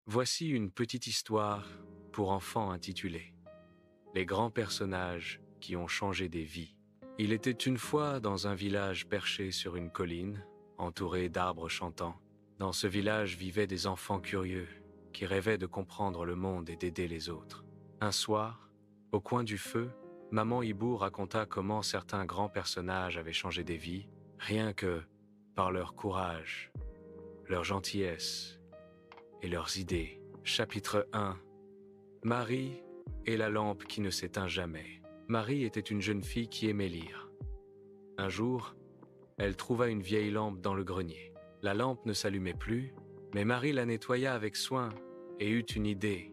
Voici une petite histoire pour enfants intitulée Les grands personnages qui ont changé des vies. Il était une fois dans un village perché sur une colline, entouré d'arbres chantants. Dans ce village vivaient des enfants curieux qui rêvaient de comprendre le monde et d'aider les autres. Un soir, au coin du feu, maman Hibou raconta comment certains grands personnages avaient changé des vies, rien que par leur courage, leur gentillesse et leurs idées. Chapitre 1. Marie et la lampe qui ne s'éteint jamais. Marie était une jeune fille qui aimait lire. Un jour, elle trouva une vieille lampe dans le grenier. La lampe ne s'allumait plus, mais Marie la nettoya avec soin et eut une idée.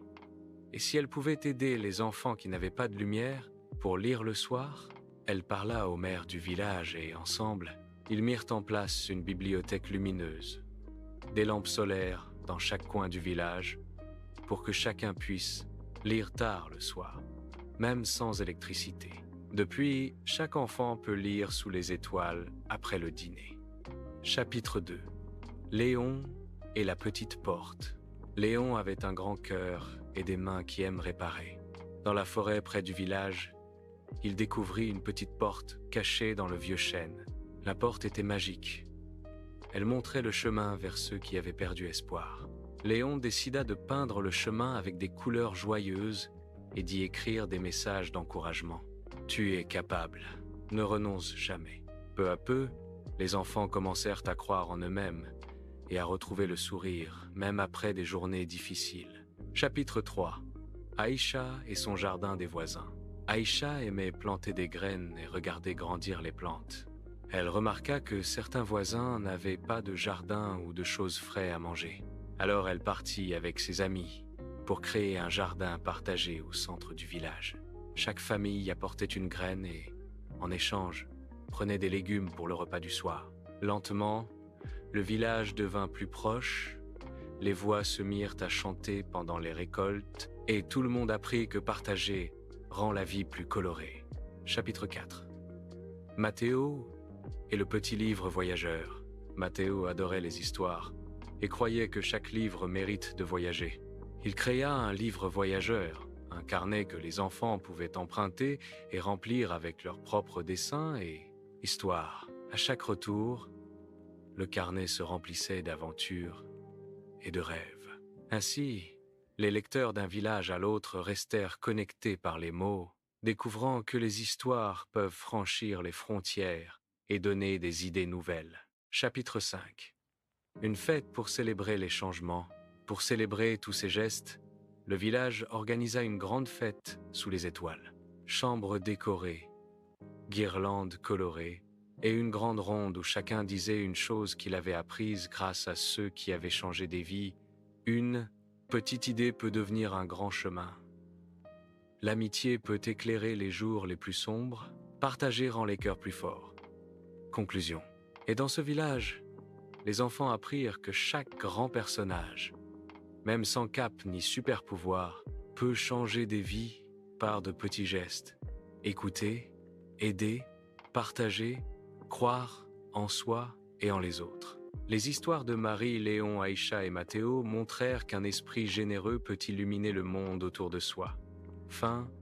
Et si elle pouvait aider les enfants qui n'avaient pas de lumière pour lire le soir? Elle parla au maire du village et ensemble, ils mirent en place une bibliothèque lumineuse. Des lampes solaires dans chaque coin du village pour que chacun puisse lire tard le soir, même sans électricité. Depuis, chaque enfant peut lire sous les étoiles après le dîner. Chapitre 2. Léon et la petite porte. Léon avait un grand cœur et des mains qui aiment réparer. Dans la forêt près du village, il découvrit une petite porte cachée dans le vieux chêne. La porte était magique. Elle montrait le chemin vers ceux qui avaient perdu espoir. Léon décida de peindre le chemin avec des couleurs joyeuses et d'y écrire des messages d'encouragement. Tu es capable, ne renonce jamais. Peu à peu, les enfants commencèrent à croire en eux-mêmes et à retrouver le sourire, même après des journées difficiles. Chapitre 3. Aïcha et son jardin des voisins. Aïcha aimait planter des graines et regarder grandir les plantes. Elle remarqua que certains voisins n'avaient pas de jardin ou de choses frais à manger. Alors elle partit avec ses amis pour créer un jardin partagé au centre du village. Chaque famille apportait une graine et, en échange, prenait des légumes pour le repas du soir. Lentement, le village devint plus proche, les voix se mirent à chanter pendant les récoltes et tout le monde apprit que partager rend la vie plus colorée. Chapitre 4. Mathéo et le petit livre voyageur. Mathéo adorait les histoires et croyait que chaque livre mérite de voyager. Il créa un livre voyageur, un carnet que les enfants pouvaient emprunter et remplir avec leurs propres dessins et histoires. À chaque retour, le carnet se remplissait d'aventures et de rêves. Ainsi, les lecteurs d'un village à l'autre restèrent connectés par les mots, découvrant que les histoires peuvent franchir les frontières et donner des idées nouvelles. Chapitre 5. Une fête pour célébrer les changements. Pour célébrer tous ces gestes, le village organisa une grande fête sous les étoiles. Chambres décorées, guirlandes colorées, et une grande ronde où chacun disait une chose qu'il avait apprise grâce à ceux qui avaient changé des vies. Une petite idée peut devenir un grand chemin. L'amitié peut éclairer les jours les plus sombres, partager rend les cœurs plus forts. Conclusion. Et dans ce village, les enfants apprirent que chaque grand personnage, même sans cape ni super pouvoir, peut changer des vies par de petits gestes. Écouter, aider, partager, croire en soi et en les autres. Les histoires de Marie, Léon, Aïcha et Mathéo montrèrent qu'un esprit généreux peut illuminer le monde autour de soi. Fin